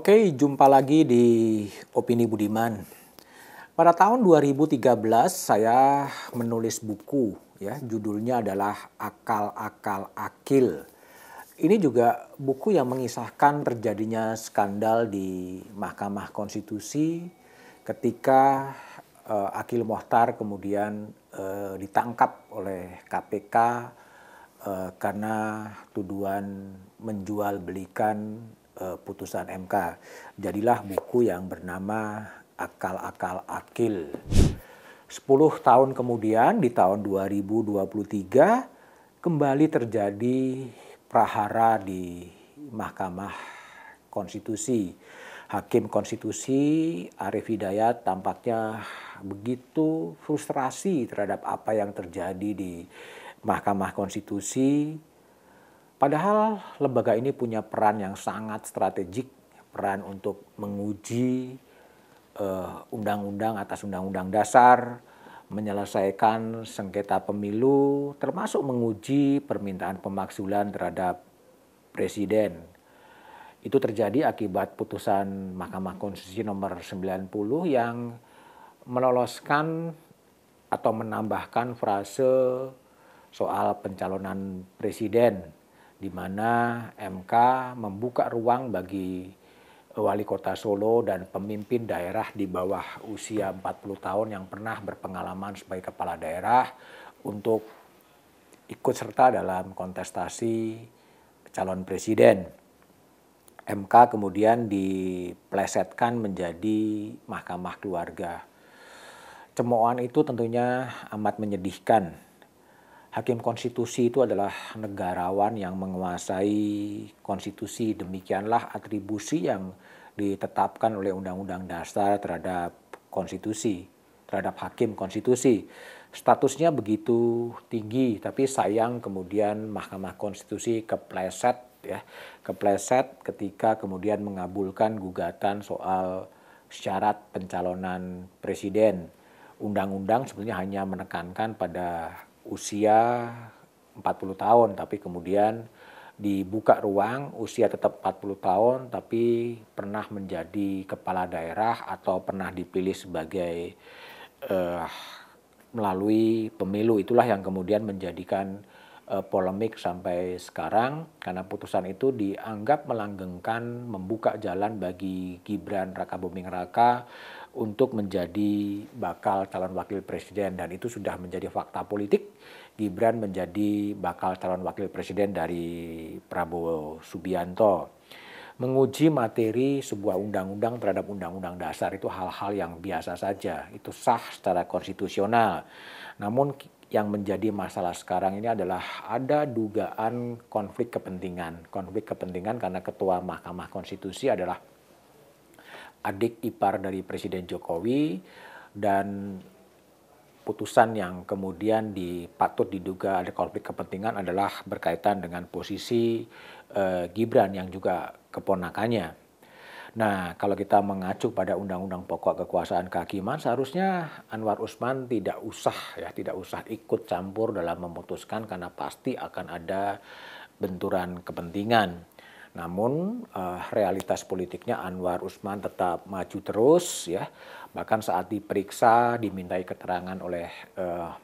Oke, jumpa lagi di Opini Budiman. Pada tahun 2013 saya menulis buku ya, judulnya adalah Akal-Akal Akil. Ini juga buku yang mengisahkan terjadinya skandal di Mahkamah Konstitusi ketika Akil Mochtar kemudian ditangkap oleh KPK karena tuduhan menjual belikan putusan MK. Jadilah buku yang bernama Akal-Akal Akil. 10 tahun kemudian di tahun 2023 kembali terjadi prahara di Mahkamah Konstitusi. Hakim Konstitusi Arief Hidayat tampaknya begitu frustrasi terhadap apa yang terjadi di Mahkamah Konstitusi. Padahal lembaga ini punya peran yang sangat strategik, peran untuk menguji undang-undang atas undang-undang dasar, menyelesaikan sengketa pemilu, termasuk menguji permintaan pemakzulan terhadap presiden. Itu terjadi akibat putusan Mahkamah Konstitusi nomor 90 yang meloloskan atau menambahkan frase soal pencalonan presiden, di mana MK membuka ruang bagi wali kota Solo dan pemimpin daerah di bawah usia 40 tahun yang pernah berpengalaman sebagai kepala daerah untuk ikut serta dalam kontestasi calon presiden. MK kemudian diplesetkan menjadi mahkamah keluarga. Cemoohan itu tentunya amat menyedihkan. Hakim konstitusi itu adalah negarawan yang menguasai konstitusi. Demikianlah atribusi yang ditetapkan oleh Undang-Undang Dasar terhadap konstitusi, terhadap hakim konstitusi. Statusnya begitu tinggi, tapi sayang kemudian Mahkamah Konstitusi kepleset ketika kemudian mengabulkan gugatan soal syarat pencalonan presiden. Undang-undang sebenarnya hanya menekankan pada usia 40 tahun, tapi kemudian dibuka ruang usia tetap 40 tahun, tapi pernah menjadi kepala daerah atau pernah dipilih sebagai melalui pemilu. Itulah yang kemudian menjadikan polemik sampai sekarang, karena putusan itu dianggap melanggengkan, membuka jalan bagi Gibran Rakabuming Raka untuk menjadi bakal calon wakil presiden, dan itu sudah menjadi fakta politik. Gibran menjadi bakal calon wakil presiden dari Prabowo Subianto. Menguji materi sebuah undang-undang terhadap undang-undang dasar itu hal-hal yang biasa saja, itu sah secara konstitusional. Namun yang menjadi masalah sekarang ini adalah ada dugaan konflik kepentingan. Konflik kepentingan karena ketua Mahkamah Konstitusi adalah adik ipar dari Presiden Jokowi, dan putusan yang kemudian patut diduga ada konflik kepentingan adalah berkaitan dengan posisi Gibran yang juga keponakannya. Nah, kalau kita mengacu pada Undang-Undang Pokok Kekuasaan Kehakiman, seharusnya Anwar Usman tidak usah ikut campur dalam memutuskan, karena pasti akan ada benturan kepentingan. Namun realitas politiknya Anwar Usman tetap maju terus ya. Bahkan saat diperiksa dimintai keterangan oleh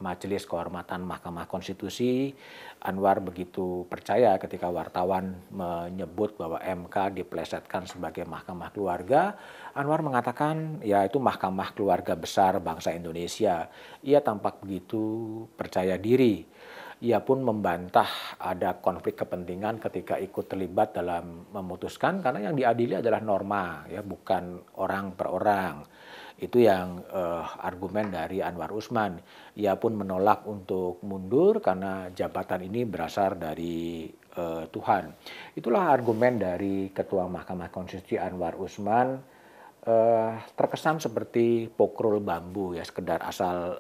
Majelis Kehormatan Mahkamah Konstitusi, Anwar begitu percaya ketika wartawan menyebut bahwa MK diplesetkan sebagai mahkamah keluarga. Anwar mengatakan ya itu mahkamah keluarga besar bangsa Indonesia. Ia tampak begitu percaya diri. Ia pun membantah ada konflik kepentingan ketika ikut terlibat dalam memutuskan, karena yang diadili adalah norma ya, bukan orang per orang. Itu yang argumen dari Anwar Usman. Ia pun menolak untuk mundur karena jabatan ini berasal dari Tuhan. Itulah argumen dari Ketua Mahkamah Konstitusi Anwar Usman. Terkesan seperti pokrol bambu ya, sekedar asal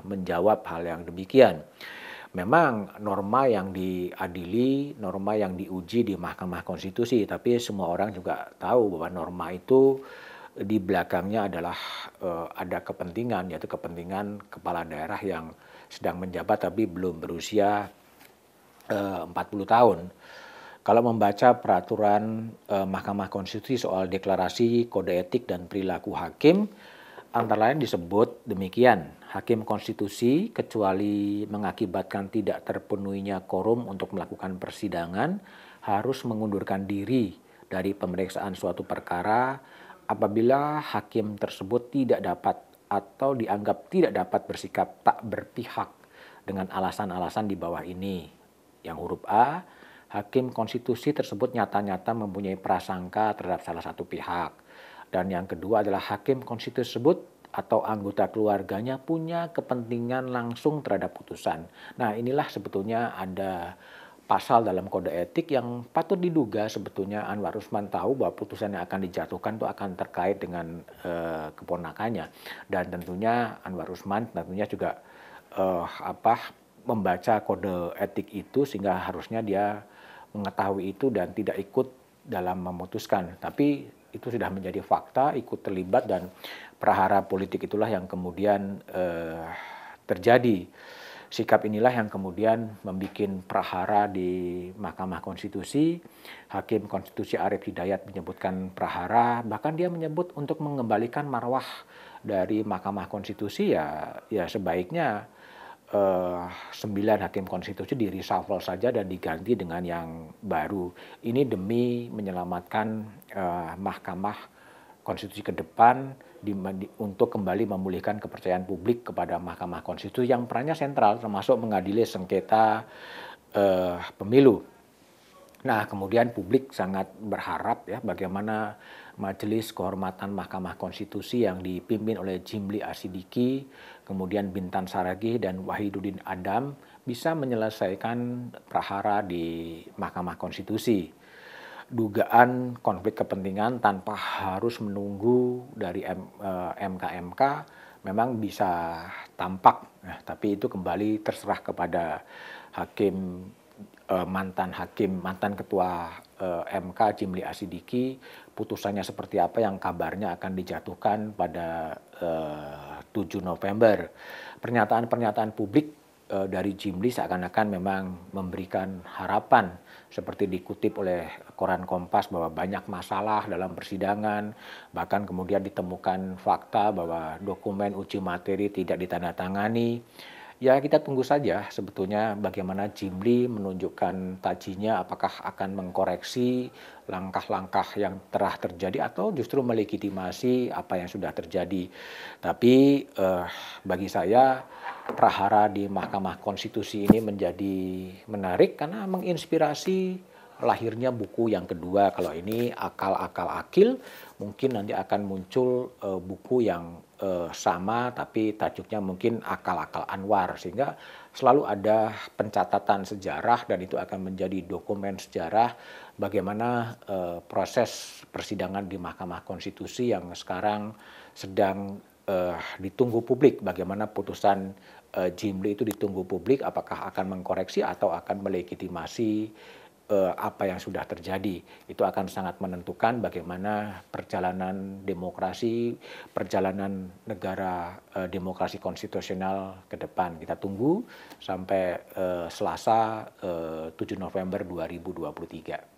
menjawab hal yang demikian. Memang norma yang diadili, norma yang diuji di Mahkamah Konstitusi, tapi semua orang juga tahu bahwa norma itu di belakangnya adalah ada kepentingan, yaitu kepentingan kepala daerah yang sedang menjabat tapi belum berusia 40 tahun. Kalau membaca peraturan Mahkamah Konstitusi soal deklarasi kode etik dan perilaku hakim, antara lain disebut demikian, hakim konstitusi kecuali mengakibatkan tidak terpenuhinya quorum untuk melakukan persidangan harus mengundurkan diri dari pemeriksaan suatu perkara apabila hakim tersebut tidak dapat atau dianggap tidak dapat bersikap tak berpihak dengan alasan-alasan di bawah ini. Yang huruf A, hakim konstitusi tersebut nyata-nyata mempunyai prasangka terhadap salah satu pihak. Dan yang kedua adalah hakim konstitusi tersebut atau anggota keluarganya punya kepentingan langsung terhadap putusan. Nah, inilah sebetulnya ada pasal dalam kode etik yang patut diduga sebetulnya Anwar Usman tahu bahwa putusan yang akan dijatuhkan itu akan terkait dengan keponakannya. Dan tentunya Anwar Usman tentunya juga membaca kode etik itu sehingga harusnya dia mengetahui itu dan tidak ikut dalam memutuskan. Tapi itu sudah menjadi fakta, ikut terlibat dan prahara politik itulah yang kemudian terjadi. Sikap inilah yang kemudian membuat prahara di Mahkamah Konstitusi. Hakim Konstitusi Arief Hidayat menyebutkan prahara, bahkan dia menyebut untuk mengembalikan marwah dari Mahkamah Konstitusi ya sebaiknya 9 hakim konstitusi di reshuffle saja dan diganti dengan yang baru. Ini demi menyelamatkan Mahkamah Konstitusi ke depan untuk kembali memulihkan kepercayaan publik kepada Mahkamah Konstitusi yang perannya sentral termasuk mengadili sengketa pemilu. Nah, kemudian publik sangat berharap ya bagaimana Majelis Kehormatan Mahkamah Konstitusi yang dipimpin oleh Jimli Asidiki, kemudian Bintan Saragih dan Wahiduddin Adam bisa menyelesaikan prahara di Mahkamah Konstitusi. Dugaan konflik kepentingan tanpa harus menunggu dari MK-MK memang bisa tampak, tapi itu kembali terserah kepada mantan ketua MK Jimli Asidiki, putusannya seperti apa yang kabarnya akan dijatuhkan pada 7 November. Pernyataan-pernyataan publik dari Jimli seakan-akan memang memberikan harapan seperti dikutip oleh koran Kompas bahwa banyak masalah dalam persidangan, bahkan kemudian ditemukan fakta bahwa dokumen uji materi tidak ditandatangani. Ya, kita tunggu saja sebetulnya bagaimana Jimli menunjukkan tajinya, apakah akan mengkoreksi langkah-langkah yang telah terjadi atau justru melegitimasi apa yang sudah terjadi. Tapi bagi saya prahara di Mahkamah Konstitusi ini menjadi menarik karena menginspirasi lahirnya buku yang kedua. Kalau ini Akal-Akal Akil, mungkin nanti akan muncul buku yang sama tapi tajuknya mungkin Akal-Akal Anwar, sehingga selalu ada pencatatan sejarah dan itu akan menjadi dokumen sejarah bagaimana proses persidangan di Mahkamah Konstitusi yang sekarang sedang ditunggu publik, bagaimana putusan Jimli itu ditunggu publik, apakah akan mengkoreksi atau akan melegitimasi apa yang sudah terjadi. Itu akan sangat menentukan bagaimana perjalanan demokrasi, perjalanan negara demokrasi konstitusional ke depan. Kita tunggu sampai Selasa 7 November 2023.